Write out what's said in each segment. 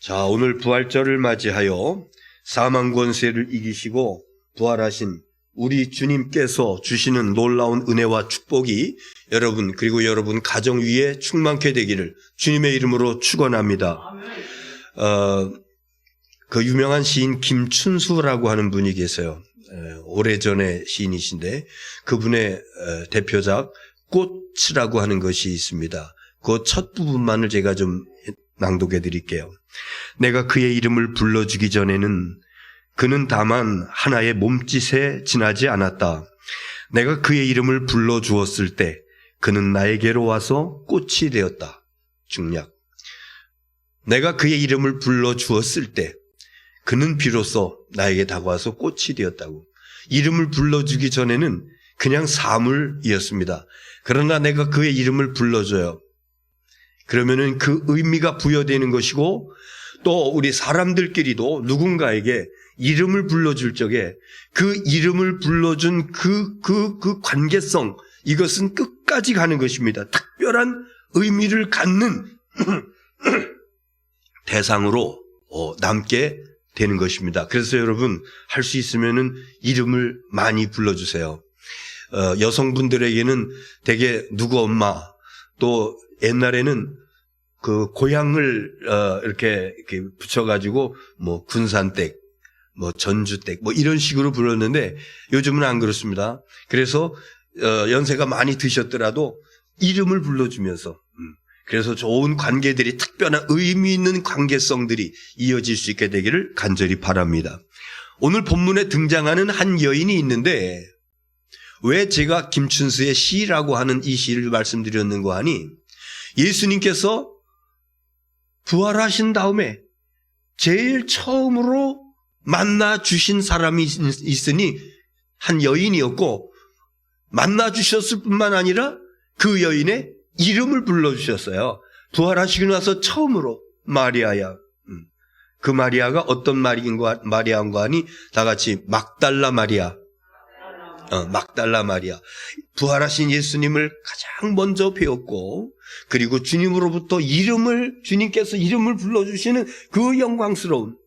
자, 오늘 부활절을 맞이하여 사망 권세를 이기시고 부활하신 우리 주님께서 주시는 놀라운 은혜와 축복이 여러분 그리고 여러분 가정 위에 충만케 되기를 주님의 이름으로 축원합니다. 그 유명한 시인 김춘수라고 하는 분이 계세요. 오래전의 시인이신데 그분의 대표작 꽃이라고 하는 것이 있습니다. 그 첫 부분만을 제가 좀 낭독해 드릴게요. 내가 그의 이름을 불러주기 전에는 그는 다만 하나의 몸짓에 지나지 않았다. 내가 그의 이름을 불러주었을 때 그는 나에게로 와서 꽃이 되었다. 중략. 내가 그의 이름을 불러주었을 때 그는 비로소 나에게 다가와서 꽃이 되었다고. 이름을 불러주기 전에는 그냥 사물이었습니다. 그러나 내가 그의 이름을 불러줘요. 그러면은 그 의미가 부여되는 것이고 또 우리 사람들끼리도 누군가에게 이름을 불러줄 적에 그 이름을 불러준 그 관계성, 이것은 끝까지 가는 것입니다. 특별한 의미를 갖는 대상으로 남게 되는 것입니다. 그래서 여러분 할 수 있으면은 이름을 많이 불러주세요. 여성분들에게는 되게 누구 엄마, 또 옛날에는 그 고향을 이렇게 붙여가지고 뭐 군산댁, 뭐 전주댁, 뭐 이런 식으로 불렀는데 요즘은 안 그렇습니다. 그래서 연세가 많이 드셨더라도 이름을 불러주면서 그래서 좋은 관계들이 특별한 의미 있는 관계성들이 이어질 수 있게 되기를 간절히 바랍니다. 오늘 본문에 등장하는 한 여인이 있는데 왜 제가 김춘수의 시라고 하는 이 시를 말씀드렸는가 하니 예수님께서 부활하신 다음에 제일 처음으로 만나 주신 사람이 있으니 한 여인이었고 만나 주셨을 뿐만 아니라 그 여인의 이름을 불러주셨어요. 부활하시고 나서 처음으로 마리아야. 그 마리아가 어떤 마리아인가 하니 다 같이 막달라 마리아. 막달라 마리아. 부활하신 예수님을 가장 먼저 배웠고 그리고 주님으로부터 주님께서 이름을 불러주시는 그 영광스러운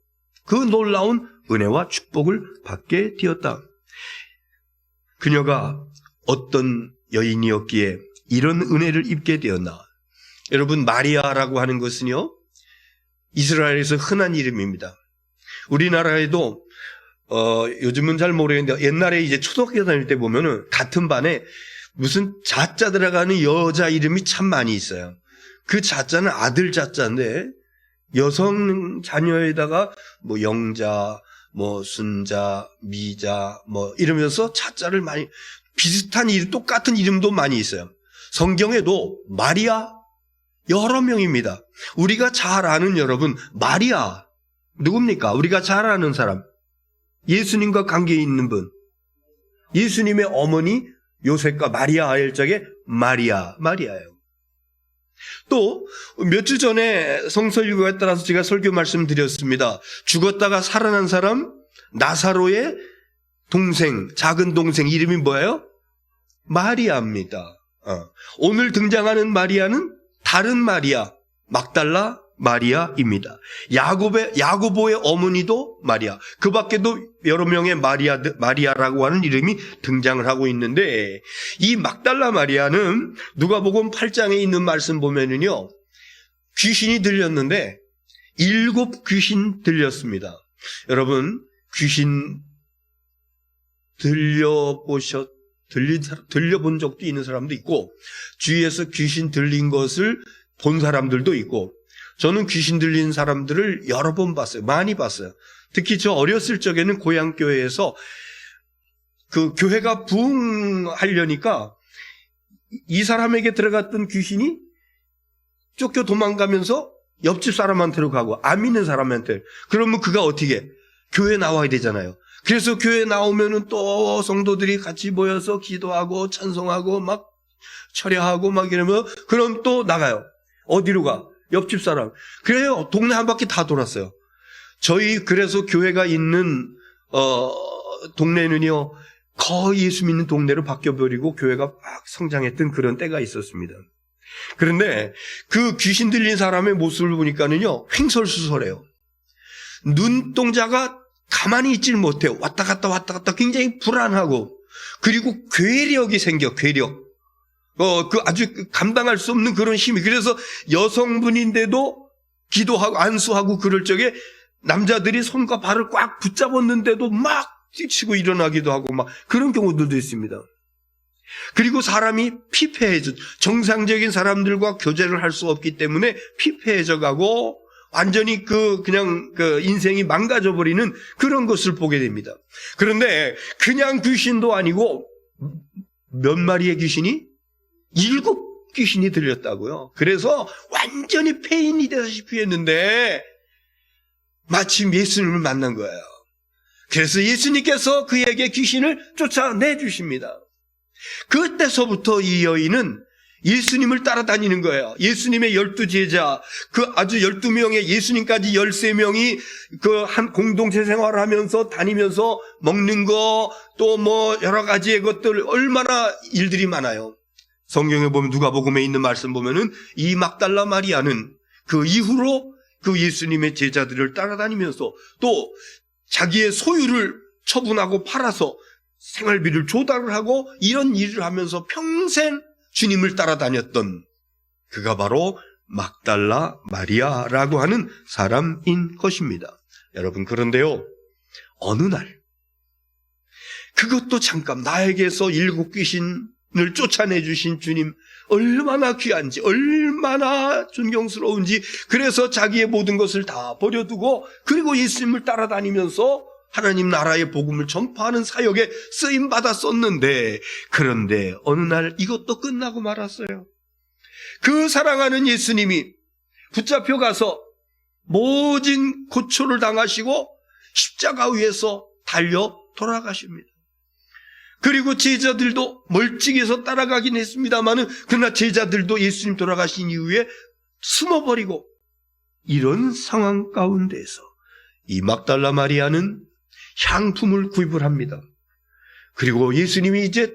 그 놀라운 은혜와 축복을 받게 되었다. 그녀가 어떤 여인이었기에 이런 은혜를 입게 되었나? 여러분 마리아라고 하는 것은요 이스라엘에서 흔한 이름입니다. 우리나라에도 요즘은 잘 모르겠는데 옛날에 이제 초등학교 다닐 때 보면은 같은 반에 무슨 자자 들어가는 여자 이름이 참 많이 있어요. 그 자자는 아들 자자인데 여성 자녀에다가 뭐 영자, 뭐 순자, 미자 뭐 이러면서 자자를 많이 비슷한 이름, 똑같은 이름도 많이 있어요. 성경에도 마리아 여러 명입니다. 우리가 잘 아는 여러분 마리아 누굽니까? 우리가 잘 아는 사람. 예수님과 관계 있는 분. 예수님의 어머니 요셉과 마리아 아열짝의 마리아예요. 또 몇 주 전에 성서일교에 따라서 제가 설교 말씀드렸습니다. 죽었다가 살아난 사람 나사로의 동생, 작은 동생 이름이 뭐예요? 마리아입니다. 오늘 등장하는 마리아는 다른 마리아, 막달라 마리아입니다. 야고보의 어머니도 마리아. 그 밖에도 여러 명의 마리아라고 하는 이름이 등장을 하고 있는데 이 막달라 마리아는 누가복음 8장에 있는 말씀 보면은요 귀신이 들렸는데 7 귀신 들렸습니다. 여러분 귀신 들려본 적도 있는 사람도 있고 주위에서 귀신 들린 것을 본 사람들도 있고 저는 귀신 들린 사람들을 여러 번 봤어요. 많이 봤어요. 특히 저 어렸을 적에는 고향교회에서 그 교회가 부흥하려니까 이 사람에게 들어갔던 귀신이 쫓겨 도망가면서 옆집 사람한테로 가고 안 믿는 사람한테. 그러면 그가 어떻게 교회 나와야 되잖아요. 그래서 교회 나오면은 또 성도들이 같이 모여서 기도하고 찬송하고 막 철야하고 막 이러면 그럼 또 나가요. 어디로 가? 옆집 사람. 그래요. 동네 한 바퀴 다 돌았어요. 그래서 교회가 있는 동네는요 거의 예수 믿는 동네로 바뀌어버리고 교회가 막 성장했던 그런 때가 있었습니다. 그런데 그 귀신 들린 사람의 모습을 보니까는요 횡설수설해요. 눈동자가 가만히 있질 못해요. 왔다 갔다 굉장히 불안하고, 그리고 괴력이 생겨, 괴력. 아주 감당할 수 없는 그런 힘이. 그래서 여성분인데도 기도하고 안수하고 그럴 적에 남자들이 손과 발을 꽉 붙잡았는데도 막 뛰치고 일어나기도 하고 막 그런 경우들도 있습니다. 그리고 사람이 피폐해져, 정상적인 사람들과 교제를 할 수 없기 때문에 피폐해져 가고 완전히 그냥 인생이 망가져 버리는 그런 것을 보게 됩니다. 그런데 그냥 귀신도 아니고 몇 마리의 귀신이? 7 귀신이 들렸다고요. 그래서 완전히 폐인이 되다시피 했는데 마침 예수님을 만난 거예요. 그래서 예수님께서 그에게 귀신을 쫓아내 주십니다. 그때서부터 이 여인은 예수님을 따라다니는 거예요. 예수님의 12제자, 아주 12명의 예수님까지 13명이 한 공동체 생활을 하면서 다니면서 먹는 거, 또 여러 가지의 것들, 얼마나 일들이 많아요. 성경에 보면 누가복음에 있는 말씀 보면은 이 막달라 마리아는 그 이후로 그 예수님의 제자들을 따라다니면서 또 자기의 소유를 처분하고 팔아서 생활비를 조달을 하고 이런 일을 하면서 평생 주님을 따라다녔던 그가 바로 막달라 마리아라고 하는 사람인 것입니다. 여러분, 그런데요, 어느 날 그것도 잠깐 나에게서 7 귀신을 쫓아내 주신 주님 얼마나 귀한지, 얼마나 존경스러운지, 그래서 자기의 모든 것을 다 버려두고 그리고 예수님을 따라다니면서 하나님 나라의 복음을 전파하는 사역에 쓰임받았었는데, 그런데 어느 날 이것도 끝나고 말았어요. 그 사랑하는 예수님이 붙잡혀 가서 모진 고초를 당하시고 십자가 위에서 달려 돌아가십니다. 그리고 제자들도 멀찍이서 따라가긴 했습니다만은, 그러나 제자들도 예수님 돌아가신 이후에 숨어버리고, 이런 상황 가운데서 이 막달라 마리아는 향품을 구입을 합니다. 그리고 예수님이 이제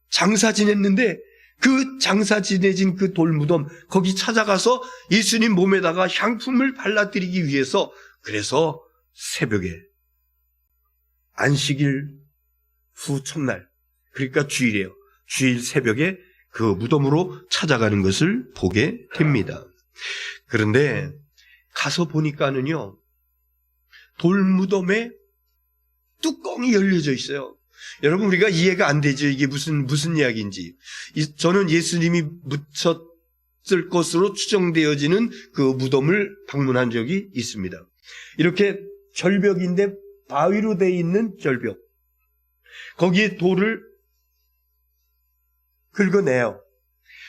장사 지냈는데 그 장사 지내진 그 돌무덤 거기 찾아가서 예수님 몸에다가 향품을 발라드리기 위해서, 그래서 새벽에 안식일 후 첫날, 그러니까 주일이에요. 주일 새벽에 그 무덤으로 찾아가는 것을 보게 됩니다. 그런데 가서 보니까는요, 돌무덤에 뚜껑이 열려져 있어요. 여러분, 우리가 이해가 안 되죠. 이게 무슨 이야기인지. 저는 예수님이 묻혔을 것으로 추정되어지는 그 무덤을 방문한 적이 있습니다. 이렇게 절벽인데 바위로 되어 있는 절벽. 거기에 돌을 긁어내요.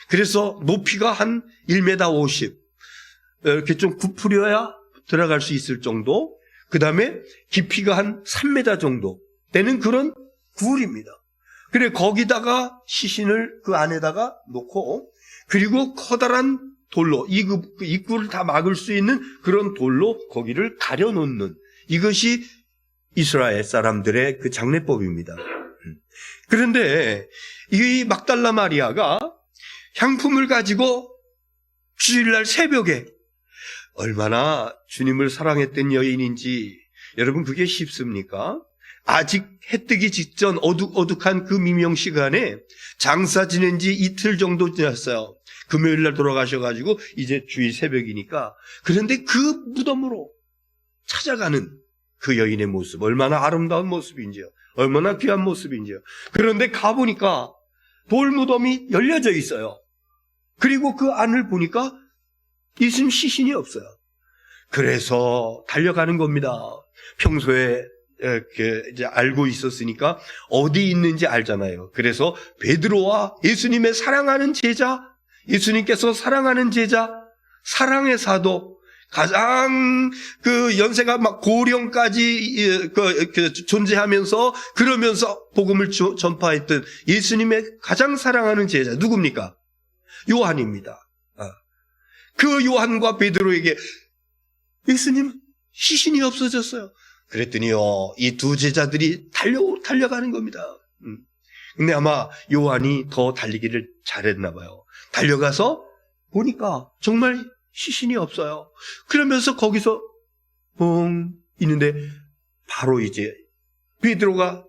그래서 높이가 한 1m 50. 이렇게 좀 굽으려야 들어갈 수 있을 정도. 그 다음에 깊이가 한 3m 정도 되는 그런 굴입니다. 그래, 거기다가 시신을 그 안에다가 놓고, 그리고 커다란 돌로, 입구를 다 막을 수 있는 그런 돌로 거기를 가려놓는, 이것이 이스라엘 사람들의 그 장례법입니다. 그런데 이 막달라 마리아가 향품을 가지고 주일날 새벽에 얼마나 주님을 사랑했던 여인인지, 여러분, 그게 쉽습니까? 아직 해 뜨기 직전 어둑어둑한 그 미명 시간에 장사 지낸 지 이틀 정도 지났어요. 금요일날 돌아가셔가지고 이제 주일 새벽이니까. 그런데 그 무덤으로 찾아가는 그 여인의 모습, 얼마나 아름다운 모습인지요. 얼마나 귀한 모습인지요. 그런데 가보니까 돌무덤이 열려져 있어요. 그리고 그 안을 보니까 예수님 시신이 없어요. 그래서 달려가는 겁니다. 평소에 이제 알고 있었으니까 어디 있는지 알잖아요. 그래서 베드로와 예수님의 사랑하는 제자, 예수님께서 사랑하는 제자, 사랑의 사도, 가장 그 연세가 막 고령까지 존재하면서 그러면서 복음을 전파했던 예수님의 가장 사랑하는 제자 누굽니까? 요한입니다. 그 요한과 베드로에게 예수님 시신이 없어졌어요. 그랬더니요, 이 두 제자들이 달려가는 겁니다. 근데 아마 요한이 더 달리기를 잘했나 봐요. 달려가서 보니까 정말 시신이 없어요. 그러면서 거기서 있는데 바로 이제 베드로가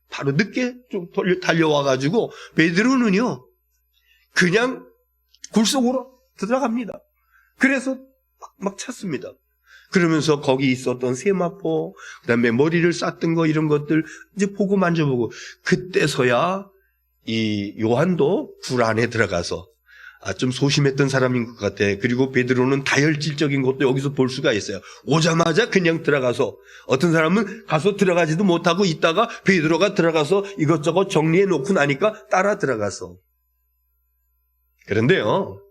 바로 늦게 좀 달려와가지고 베드로는요 그냥 굴 속으로 들어갑니다. 그래서 막 찾습니다. 그러면서 거기 있었던 세마포, 그 다음에 머리를 쌌던 거 이런 것들 이제 보고 만져보고, 그때서야 이 요한도 굴 안에 들어가서 좀 소심했던 사람인 것 같아. 그리고 베드로는 다혈질적인 것도 여기서 볼 수가 있어요. 오자마자 그냥 들어가서, 어떤 사람은 가서 들어가지도 못하고 있다가 베드로가 들어가서 이것저것 정리해 놓고 나니까 따라 들어가서. 그런데요,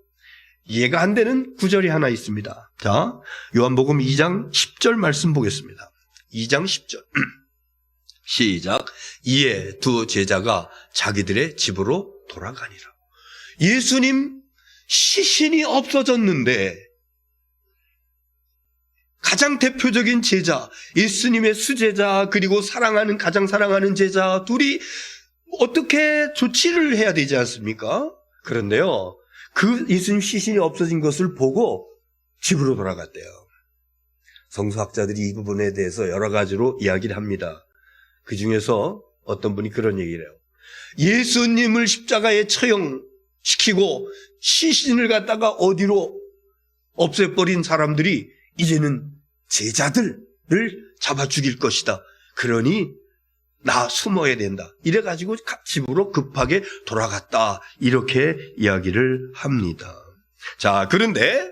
이해가 안 되는 구절이 하나 있습니다. 자, 요한복음 2장 10절 말씀 보겠습니다. 2장 10절. 시작. 이에 두 제자가 자기들의 집으로 돌아가니라. 예수님 시신이 없어졌는데 가장 대표적인 제자, 예수님의 수제자, 그리고 가장 사랑하는 제자 둘이 어떻게 조치를 해야 되지 않습니까? 그런데요, 그 예수님 시신이 없어진 것을 보고 집으로 돌아갔대요. 성서학자들이 이 부분에 대해서 여러 가지로 이야기를 합니다. 그 중에서 어떤 분이 그런 얘기를 해요. 예수님을 십자가에 처형시키고 시신을 갖다가 어디로 없애버린 사람들이 이제는 제자들을 잡아 죽일 것이다. 그러니 나 숨어야 된다. 이래가지고 집으로 급하게 돌아갔다. 이렇게 이야기를 합니다. 자, 그런데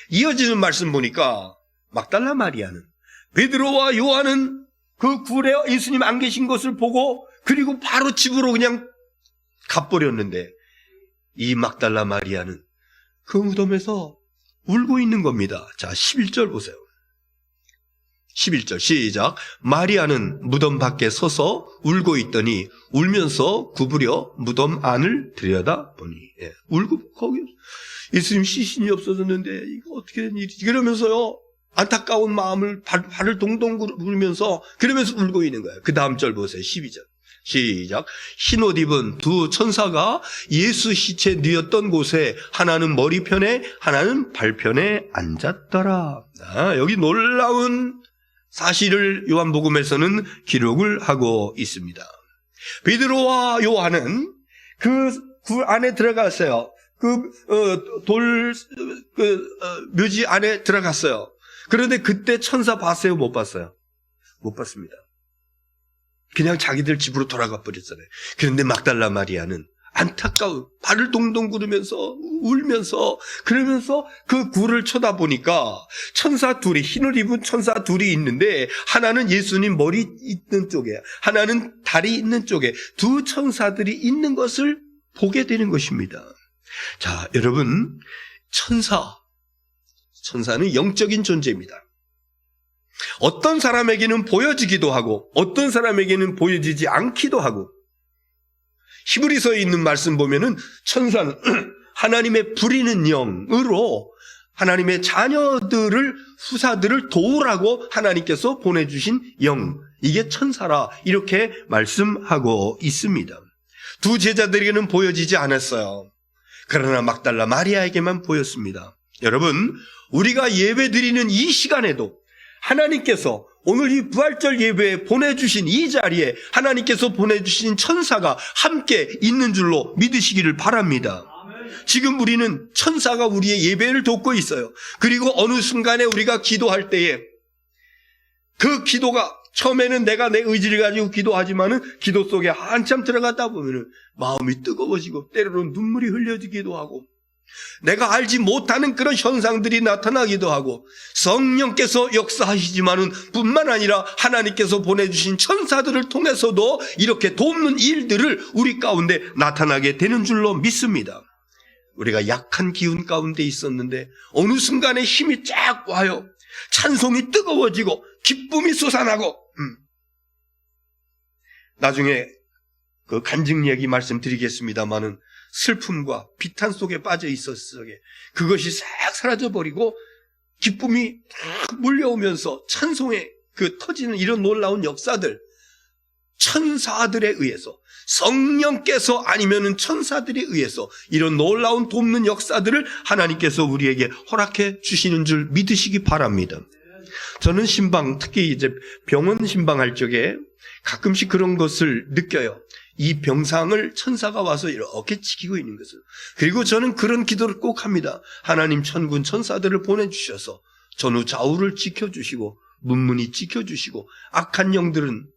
이어지는 말씀 보니까 막달라 마리아는, 베드로와 요한은 그 굴에 예수님 안 계신 것을 보고 그리고 바로 집으로 그냥 가버렸는데, 이 막달라 마리아는 그 무덤에서 울고 있는 겁니다. 자, 11절 보세요. 11절 시작. 마리아는 무덤 밖에 서서 울고 있더니 울면서 구부려 무덤 안을 들여다보니, 울고 거기 예수님 시신이 없어졌는데 이거 어떻게 된 일이지? 그러면서요 안타까운 마음을 발을 동동 구르면서 그러면서 울고 있는 거예요. 그 다음 절 보세요. 12절 시작. 흰옷 입은 두 천사가 예수 시체 뉘었던 곳에 하나는 머리편에 하나는 발편에 앉았더라. 여기 놀라운 사실을 요한복음에서는 기록을 하고 있습니다. 베드로와 요한은 그 굴 안에 들어갔어요. 묘지 안에 들어갔어요. 그런데 그때 천사 봤어요? 못 봤어요? 못 봤습니다. 그냥 자기들 집으로 돌아가 버렸잖아요. 그런데 막달라 마리아는 안타까운 발을 동동 구르면서 울면서 그러면서 그 굴을 쳐다보니까 천사 둘이, 흰옷 입은 천사 둘이 있는데 하나는 예수님 머리 있는 쪽에, 하나는 다리 있는 쪽에 두 천사들이 있는 것을 보게 되는 것입니다. 자, 여러분, 천사는 영적인 존재입니다. 어떤 사람에게는 보여지기도 하고 어떤 사람에게는 보여지지 않기도 하고, 히브리서에 있는 말씀 보면은 천사는 하나님의 부리는 영으로 하나님의 자녀들을, 후사들을 도우라고 하나님께서 보내주신 영, 이게 천사라 이렇게 말씀하고 있습니다. 두 제자들에게는 보여지지 않았어요. 그러나 막달라 마리아에게만 보였습니다. 여러분, 우리가 예배 드리는 이 시간에도 하나님께서 오늘 이 부활절 예배에 보내주신 이 자리에 하나님께서 보내주신 천사가 함께 있는 줄로 믿으시기를 바랍니다. 지금 우리는 천사가 우리의 예배를 돕고 있어요. 그리고 어느 순간에 우리가 기도할 때에 그 기도가, 처음에는 내가 내 의지를 가지고 기도하지만은 기도 속에 한참 들어갔다 보면은 마음이 뜨거워지고 때로는 눈물이 흘려지기도 하고 내가 알지 못하는 그런 현상들이 나타나기도 하고, 성령께서 역사하시지만은 뿐만 아니라 하나님께서 보내주신 천사들을 통해서도 이렇게 돕는 일들을 우리 가운데 나타나게 되는 줄로 믿습니다. 우리가 약한 기운 가운데 있었는데 어느 순간에 힘이 쫙 와요. 찬송이 뜨거워지고 기쁨이 솟아나고, 나중에 그 간증 얘기 말씀드리겠습니다마는 슬픔과 비탄 속에 빠져 있었어요. 그것이 싹 사라져버리고 기쁨이 딱 몰려오면서 찬송에 터지는 이런 놀라운 역사들, 천사들에 의해서, 성령께서 아니면은 천사들에 의해서 이런 놀라운 돕는 역사들을 하나님께서 우리에게 허락해 주시는 줄 믿으시기 바랍니다. 저는 신방, 특히 이제 병원 신방할 적에 가끔씩 그런 것을 느껴요. 이 병상을 천사가 와서 이렇게 지키고 있는 것을. 그리고 저는 그런 기도를 꼭 합니다. 하나님 천군 천사들을 보내주셔서 전후 좌우를 지켜주시고 문문이 지켜주시고 악한 영들은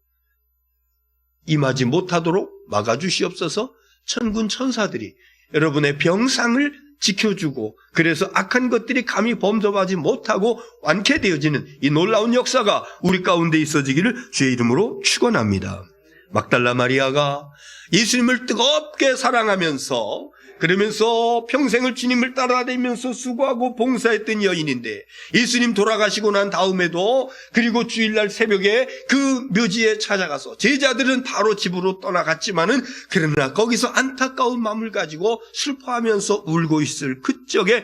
임하지 못하도록 막아주시옵소서. 천군 천사들이 여러분의 병상을 지켜주고, 그래서 악한 것들이 감히 범접하지 못하고 완쾌되어지는 이 놀라운 역사가 우리 가운데 있어지기를 주의 이름으로 축원합니다. 막달라 마리아가 예수님을 뜨겁게 사랑하면서, 그러면서 평생을 주님을 따라다니면서 수고하고 봉사했던 여인인데, 예수님 돌아가시고 난 다음에도, 그리고 주일날 새벽에 그 묘지에 찾아가서 제자들은 바로 집으로 떠나갔지만은, 그러나 거기서 안타까운 마음을 가지고 슬퍼하면서 울고 있을 그쪽에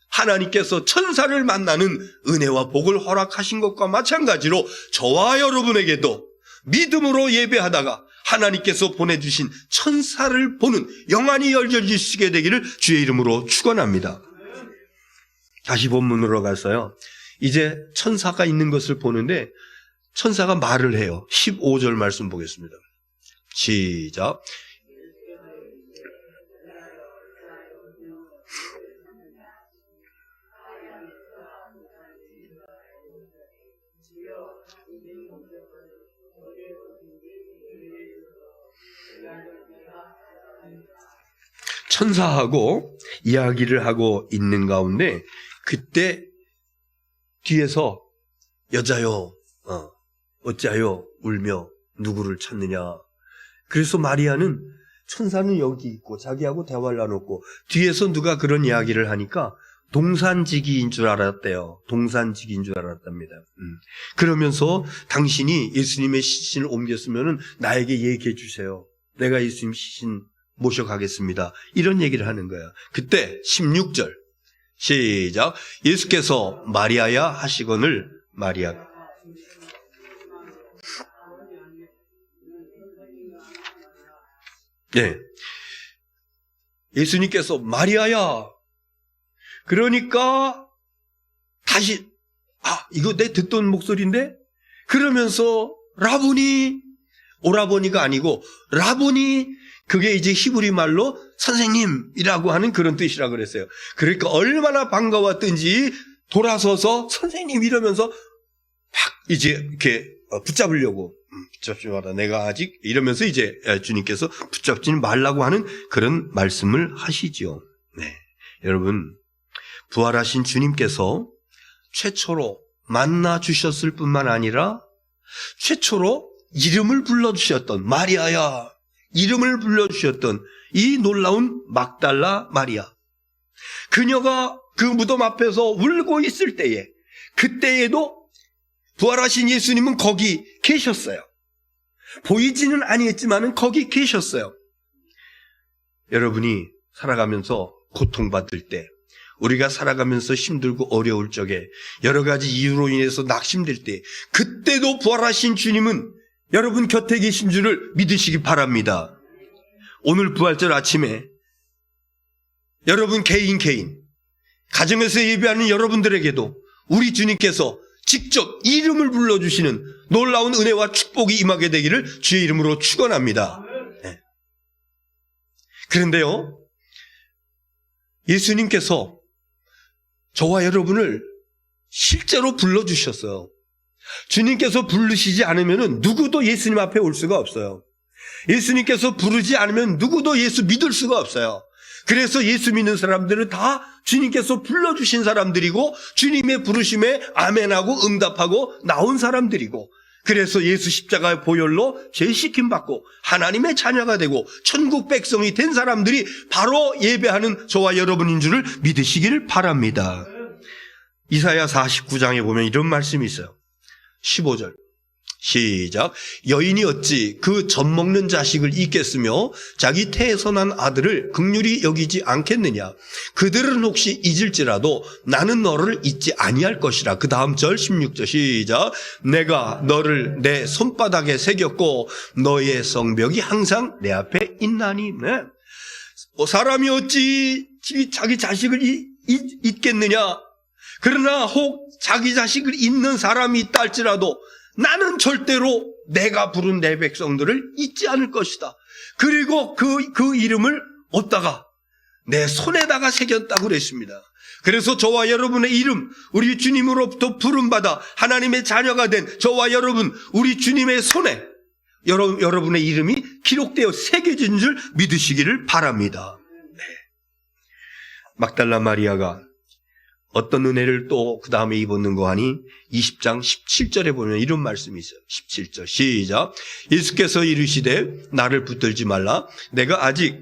하나님께서 천사를 만나는 은혜와 복을 허락하신 것과 마찬가지로 저와 여러분에게도 믿음으로 예배하다가 하나님께서 보내주신 천사를 보는 영안이 열려지시게 되기를 주의 이름으로 축원합니다. 다시 본문으로 가서요, 이제 천사가 있는 것을 보는데 천사가 말을 해요. 15절 말씀 보겠습니다. 시작. 천사하고 이야기를 하고 있는 가운데 그때 뒤에서 여자여 어찌하여 울며 누구를 찾느냐. 그래서 마리아는 천사는 여기 있고 자기하고 대화를 나눴고, 뒤에서 누가 그런 이야기를 하니까 동산지기인 줄 알았대요. 동산지기인 줄 알았답니다. 그러면서 당신이 예수님의 시신을 옮겼으면 나에게 얘기해 주세요. 내가 예수님 시신 모셔가겠습니다. 이런 얘기를 하는 거야. 그때 16절 시작. 예수께서 마리아야 하시거늘 마리아. 네. 예수님께서 마리아야. 그러니까 다시 이거 내 듣던 목소리인데? 그러면서 라보니, 오라보니가 아니고 라보니, 그게 이제 히브리 말로 선생님이라고 하는 그런 뜻이라 그랬어요. 그러니까 얼마나 반가웠든지 돌아서서 선생님 이러면서 막 이제 이렇게 붙잡으려고, 붙잡지 마라 내가 아직, 이러면서 이제 주님께서 붙잡지 말라고 하는 그런 말씀을 하시죠. 네, 여러분, 부활하신 주님께서 최초로 만나 주셨을 뿐만 아니라 최초로 이름을 불러주셨던, 마리아야 이름을 불러주셨던 이 놀라운 막달라 마리아, 그녀가 그 무덤 앞에서 울고 있을 때에, 그때에도 부활하신 예수님은 거기 계셨어요. 보이지는 아니했지만은 거기 계셨어요. 여러분이 살아가면서 고통받을 때, 우리가 살아가면서 힘들고 어려울 적에, 여러 가지 이유로 인해서 낙심될 때, 그때도 부활하신 주님은 여러분 곁에 계신 줄을 믿으시기 바랍니다. 오늘 부활절 아침에 여러분 개인 가정에서 예배하는 여러분들에게도 우리 주님께서 직접 이름을 불러주시는 놀라운 은혜와 축복이 임하게 되기를 주의 이름으로 축원합니다. 네. 그런데요, 예수님께서 저와 여러분을 실제로 불러주셨어요. 주님께서 부르시지 않으면 누구도 예수님 앞에 올 수가 없어요. 예수님께서 부르지 않으면 누구도 예수 믿을 수가 없어요. 그래서 예수 믿는 사람들은 다 주님께서 불러주신 사람들이고, 주님의 부르심에 아멘하고 응답하고 나온 사람들이고, 그래서 예수 십자가의 보혈로 죄시킴 받고 하나님의 자녀가 되고 천국 백성이 된 사람들이 바로 예배하는 저와 여러분인 줄을 믿으시기를 바랍니다. 이사야 49장에 보면 이런 말씀이 있어요. 15절 시작. 여인이 어찌 그 젖먹는 자식을 잊겠으며 자기 태에서 난 아들을 긍휼히 여기지 않겠느냐. 그들은 혹시 잊을지라도 나는 너를 잊지 아니할 것이라. 그 다음 절 16절 시작. 내가 너를 내 손바닥에 새겼고 너의 성벽이 항상 내 앞에 있나니. 네. 사람이 어찌 자기 자식을 잊겠느냐. 그러나 혹 자기 자식을 잇는 사람이 있다 할지라도 나는 절대로 내가 부른 내 백성들을 잊지 않을 것이다. 그리고 그 이름을 얻다가 내 손에다가 새겼다고 그랬습니다. 그래서 저와 여러분의 이름, 우리 주님으로부터 부름받아 하나님의 자녀가 된 저와 여러분, 우리 주님의 손에 여러분의 이름이 기록되어 새겨진 줄 믿으시기를 바랍니다. 네. 막달라 마리아가 어떤 은혜를 또 그 다음에 입었는가 하니 20장 17절에 보면 이런 말씀이 있어요. 17절 시작. 예수께서 이르시되 나를 붙들지 말라. 내가 아직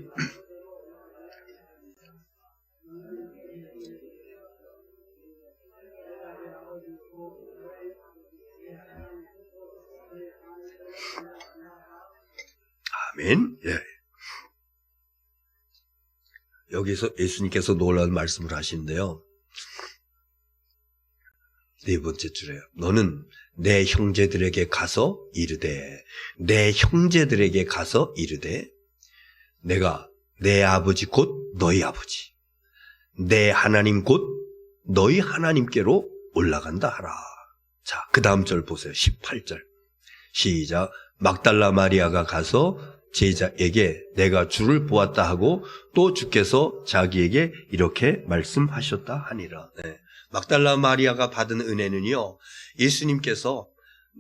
아멘. 예. 여기서 예수님께서 놀라운 말씀을 하시는데요. 네 번째 줄에요. 너는 내 형제들에게 가서 이르되, 내 형제들에게 가서 이르되, 내가 내 아버지 곧 너희 아버지, 내 하나님 곧 너희 하나님께로 올라간다 하라. 자, 그 다음 절 보세요. 18절. 시작. 막달라 마리아가 가서 제자에게 내가 주를 보았다 하고 또 주께서 자기에게 이렇게 말씀하셨다 하니라. 네. 막달라 마리아가 받은 은혜는요, 예수님께서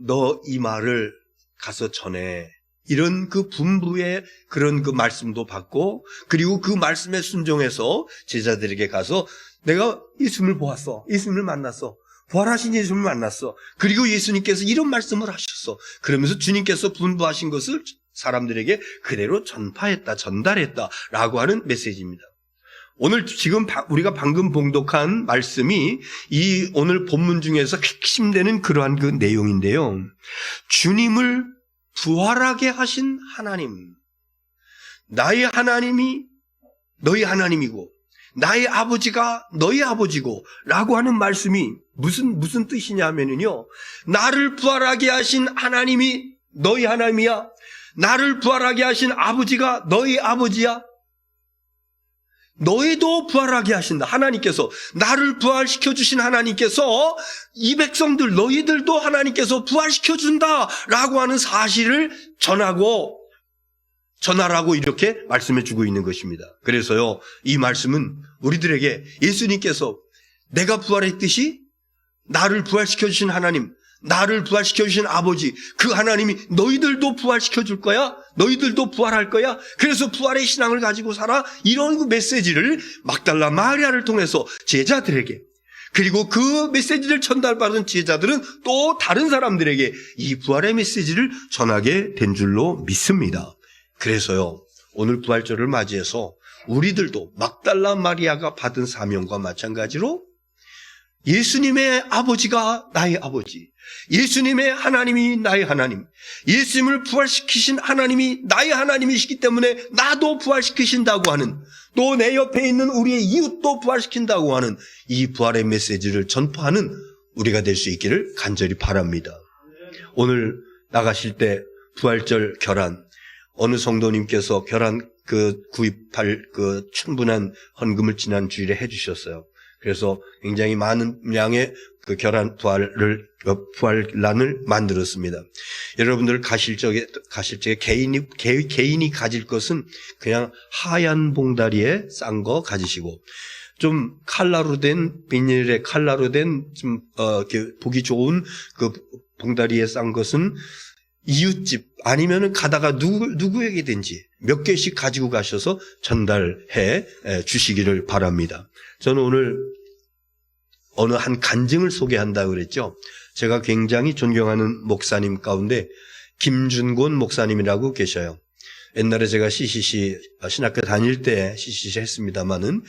너 이 말을 가서 전해, 이런 그 분부의 그런 그 말씀도 받고, 그리고 그 말씀에 순종해서 제자들에게 가서 내가 예수님을 보았어, 예수님을 만났어, 부활하신 예수님을 만났어. 그리고 예수님께서 이런 말씀을 하셨어. 그러면서 주님께서 분부하신 것을 사람들에게 그대로 전파했다, 전달했다 라고 하는 메시지입니다. 오늘 지금 우리가 방금 봉독한 말씀이 이 오늘 본문 중에서 핵심되는 그러한 그 내용인데요. 주님을 부활하게 하신 하나님, 나의 하나님이 너희 하나님이고 나의 아버지가 너희 아버지고 라고 하는 말씀이 무슨 뜻이냐면요, 나를 부활하게 하신 하나님이 너희 하나님이야, 나를 부활하게 하신 아버지가 너희 아버지야, 너희도 부활하게 하신다. 하나님께서 나를 부활시켜 주신 하나님께서 이 백성들 너희들도 하나님께서 부활시켜 준다 라고 하는 사실을 전하라고 이렇게 말씀해 주고 있는 것입니다. 그래서요, 이 말씀은 우리들에게 예수님께서 내가 부활했듯이 나를 부활시켜 주신 하나님, 나를 부활시켜 주신 아버지, 그 하나님이 너희들도 부활시켜 줄 거야, 너희들도 부활할 거야, 그래서 부활의 신앙을 가지고 살아, 이런 그 메시지를 막달라 마리아를 통해서 제자들에게, 그리고 그 메시지를 전달받은 제자들은 또 다른 사람들에게 이 부활의 메시지를 전하게 된 줄로 믿습니다. 그래서요, 오늘 부활절을 맞이해서 우리들도 막달라 마리아가 받은 사명과 마찬가지로 예수님의 아버지가 나의 아버지, 예수님의 하나님이 나의 하나님, 예수님을 부활시키신 하나님이 나의 하나님이시기 때문에 나도 부활시키신다고 하는, 또 내 옆에 있는 우리의 이웃도 부활시킨다고 하는 이 부활의 메시지를 전파하는 우리가 될 수 있기를 간절히 바랍니다. 오늘 나가실 때 부활절 결안, 어느 성도님께서 결안 구입할 충분한 헌금을 지난 주일에 해주셨어요. 그래서 굉장히 많은 양의 그 부활란을 만들었습니다. 여러분들 가실 적에 개인이 가질 것은 그냥 하얀 봉다리에 싼 거 가지시고, 좀 칼라로 된, 비닐에 칼라로 된, 보기 좋은 그 봉다리에 싼 것은 이웃집 아니면은 가다가 누구에게든지 몇 개씩 가지고 가셔서 전달해 주시기를 바랍니다. 저는 오늘 어느 한 간증을 소개한다고 그랬죠. 제가 굉장히 존경하는 목사님 가운데 김준곤 목사님이라고 계셔요. 옛날에 제가 CCC 신학교 다닐 때 CCC 했습니다마는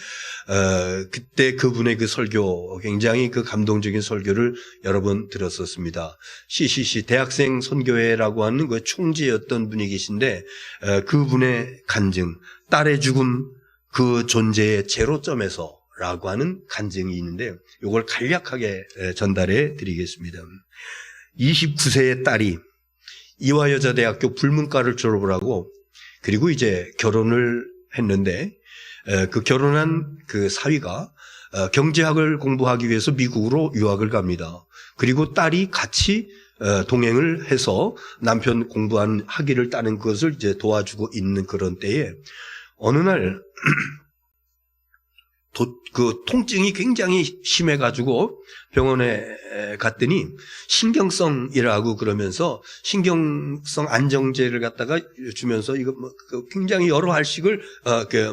그때 그분의 그 설교, 굉장히 그 감동적인 설교를 여러 번 들었었습니다. CCC 대학생 선교회라고 하는 그 총재였던 분이 계신데, 그분의 간증, 딸의 죽음 그 존재의 제로점에서 라고 하는 간증이 있는데, 이걸 간략하게 전달해 드리겠습니다. 29세의 딸이 이화여자대학교 불문과를 졸업을 하고, 그리고 이제 결혼을 했는데, 그 결혼한 그 사위가 경제학을 공부하기 위해서 미국으로 유학을 갑니다. 그리고 딸이 같이 동행을 해서 남편 공부한 학위를 따는 것을 이제 도와주고 있는 그런 때에 어느 날 그 통증이 굉장히 심해가지고 병원에 갔더니 신경성이라고 그러면서 신경성 안정제를 갖다가 주면서 이거 뭐 굉장히 여러 알씩을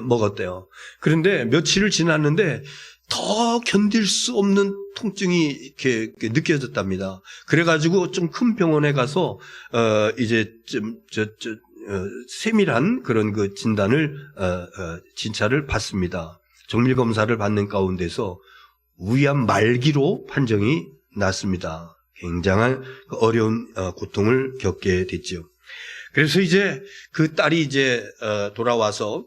먹었대요. 그런데 며칠을 지났는데 더 견딜 수 없는 통증이 이렇게 느껴졌답니다. 그래가지고 좀 큰 병원에 가서 이제 좀 세밀한 그런 그 진찰을 받습니다. 정밀검사를 받는 가운데서 위암 말기로 판정이 났습니다. 굉장한 어려운 고통을 겪게 됐죠. 그래서 이제 그 딸이 이제 돌아와서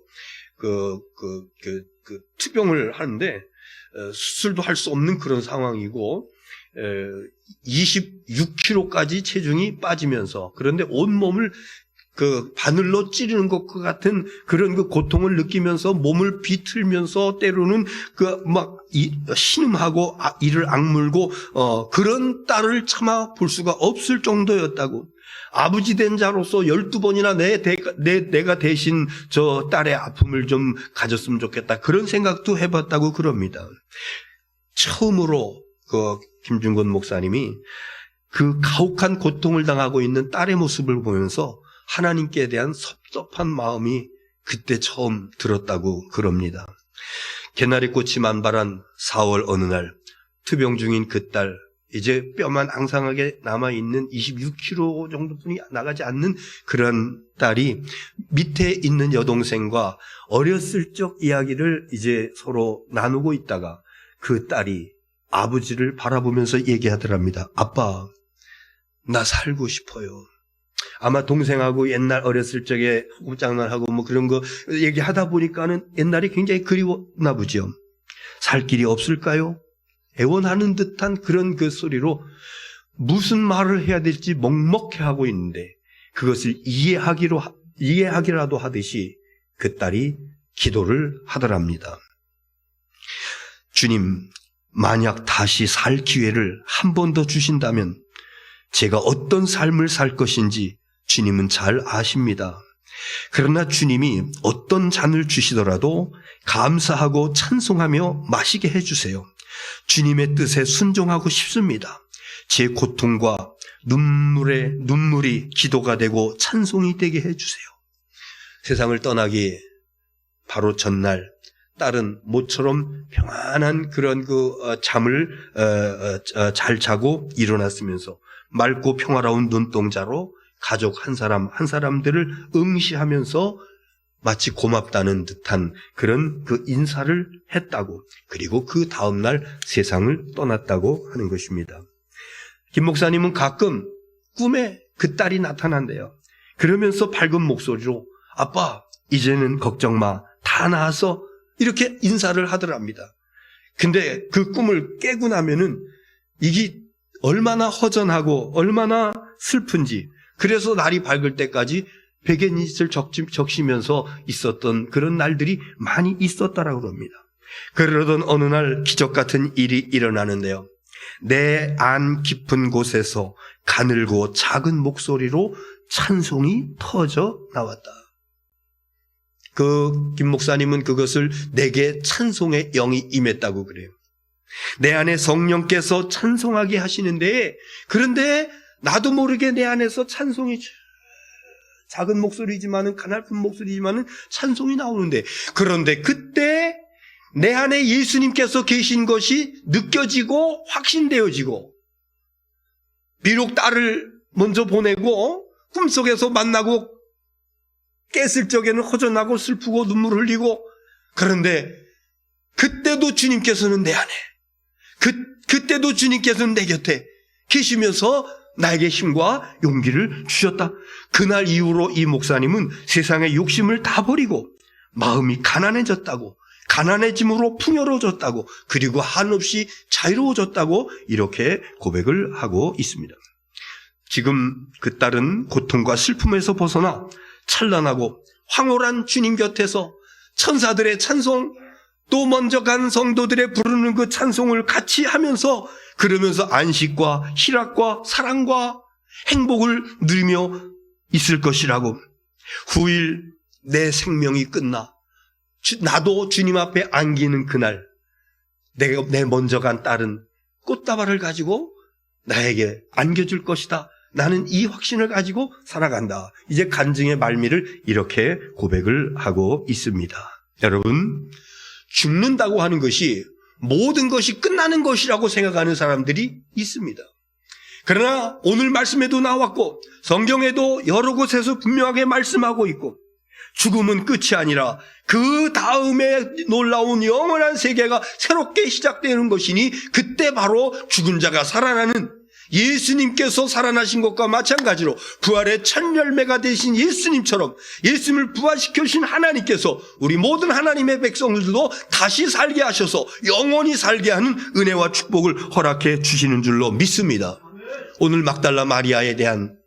투병을 하는데 수술도 할 수 없는 그런 상황이고 26kg까지 체중이 빠지면서 그런데 온몸을 그 바늘로 찌르는 것과 같은 그런 그 고통을 느끼면서 몸을 비틀면서 때로는 신음하고 이를 악물고 그런 딸을 참아 볼 수가 없을 정도였다고. 아버지 된 자로서 12번이나 내가 대신 저 딸의 아픔을 좀 가졌으면 좋겠다. 그런 생각도 해봤다고 그럽니다. 처음으로 그 김중건 목사님이 그 가혹한 고통을 당하고 있는 딸의 모습을 보면서 하나님께 대한 섭섭한 마음이 그때 처음 들었다고 그럽니다. 개나리꽃이 만발한 4월 어느 날 투병 중인 그 딸, 이제 뼈만 앙상하게 남아있는 26kg 정도뿐이 나가지 않는 그런 딸이 밑에 있는 여동생과 어렸을 적 이야기를 이제 서로 나누고 있다가 그 딸이 아버지를 바라보면서 얘기하더랍니다. 아빠, 나 살고 싶어요. 아마 동생하고 옛날 어렸을 적에 후장난하고 뭐 그런 거 얘기하다 보니까는 옛날이 굉장히 그리웠나 보죠. 살 길이 없을까요? 애원하는 듯한 그런 그 소리로 무슨 말을 해야 될지 먹먹해하고 있는데 그것을 이해하기라도 하듯이 그 딸이 기도를 하더랍니다. 주님, 만약 다시 살 기회를 한 번 더 주신다면 제가 어떤 삶을 살 것인지 주님은 잘 아십니다. 그러나 주님이 어떤 잔을 주시더라도 감사하고 찬송하며 마시게 해주세요. 주님의 뜻에 순종하고 싶습니다. 제 고통과 눈물이 기도가 되고 찬송이 되게 해주세요. 세상을 떠나기 바로 전날 딸은 모처럼 평안한 그런 잠을 잘 자고 일어났으면서 맑고 평화로운 눈동자로 가족 한 사람들을 응시하면서 마치 고맙다는 듯한 그런 그 인사를 했다고, 그리고 그 다음날 세상을 떠났다고 하는 것입니다. 김 목사님은 가끔 꿈에 그 딸이 나타난대요. 그러면서 밝은 목소리로 아빠, 이제는 걱정 마, 다 나았어, 이렇게 인사를 하더랍니다. 근데 그 꿈을 깨고 나면은 이게 얼마나 허전하고 얼마나 슬픈지, 그래서 날이 밝을 때까지 베갯잇을 적시면서 있었던 그런 날들이 많이 있었다라고 합니다. 그러던 어느 날 기적 같은 일이 일어나는데요. 내 안 깊은 곳에서 가늘고 작은 목소리로 찬송이 터져 나왔다. 김 목사님은 그것을 내게 찬송의 영이 임했다고 그래요. 내 안에 성령께서 찬송하게 하시는데, 그런데 나도 모르게 내 안에서 찬송이, 작은 목소리지만은, 가냘픈 목소리지만은 찬송이 나오는데, 그런데 그때 내 안에 예수님께서 계신 것이 느껴지고 확신되어지고, 비록 딸을 먼저 보내고 꿈속에서 만나고 깼을 적에는 허전하고 슬프고 눈물 흘리고, 그런데 그때도 주님께서는 내 안에, 그때도 주님께서는 내 곁에 계시면서 나에게 힘과 용기를 주셨다. 그날 이후로 이 목사님은 세상의 욕심을 다 버리고 마음이 가난해졌다고, 가난해짐으로 풍요로워졌다고, 그리고 한없이 자유로워졌다고 이렇게 고백을 하고 있습니다. 지금 그 딸은 고통과 슬픔에서 벗어나 찬란하고 황홀한 주님 곁에서 천사들의 찬송, 또 먼저 간 성도들의 부르는 그 찬송을 같이 하면서 그러면서 안식과 희락과 사랑과 행복을 누리며 있을 것이라고. 후일 내 생명이 끝나 나도 주님 앞에 안기는 그날 내 먼저 간 딸은 꽃다발을 가지고 나에게 안겨줄 것이다. 나는 이 확신을 가지고 살아간다. 이제 간증의 말미를 이렇게 고백을 하고 있습니다. 여러분, 죽는다고 하는 것이 모든 것이 끝나는 것이라고 생각하는 사람들이 있습니다. 그러나 오늘 말씀에도 나왔고 성경에도 여러 곳에서 분명하게 말씀하고 있고, 죽음은 끝이 아니라 그 다음에 놀라운 영원한 세계가 새롭게 시작되는 것이니 그때 바로 죽은 자가 살아나는, 예수님께서 살아나신 것과 마찬가지로 부활의 첫 열매가 되신 예수님처럼 예수님을 부활시켜 주신 하나님께서 우리 모든 하나님의 백성들도 다시 살게 하셔서 영원히 살게 하는 은혜와 축복을 허락해 주시는 줄로 믿습니다. 오늘 막달라 마리아에 대한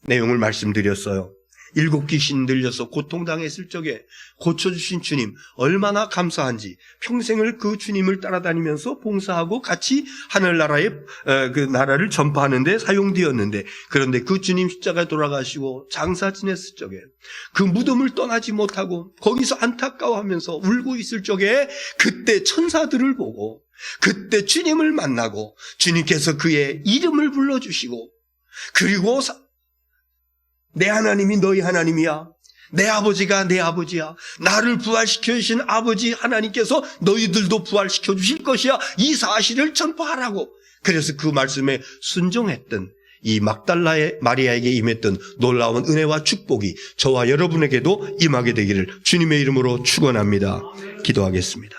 내용을 말씀드렸어요. 7 귀신 들려서 고통당했을 적에 고쳐주신 주님 얼마나 감사한지 평생을 그 주님을 따라다니면서 봉사하고 같이 하늘나라의 그 나라를 전파하는 데 사용되었는데, 그런데 그 주님 십자가에 돌아가시고 장사 지냈을 적에 그 무덤을 떠나지 못하고 거기서 안타까워하면서 울고 있을 적에 그때 천사들을 보고 그때 주님을 만나고 주님께서 그의 이름을 불러주시고, 그리고 내 하나님이 너희 하나님이야, 내 아버지가 내 아버지야, 나를 부활시켜 주신 아버지 하나님께서 너희들도 부활시켜 주실 것이야, 이 사실을 전파하라고. 그래서 그 말씀에 순종했던 이 막달라의 마리아에게 임했던 놀라운 은혜와 축복이 저와 여러분에게도 임하게 되기를 주님의 이름으로 축원합니다. 기도하겠습니다.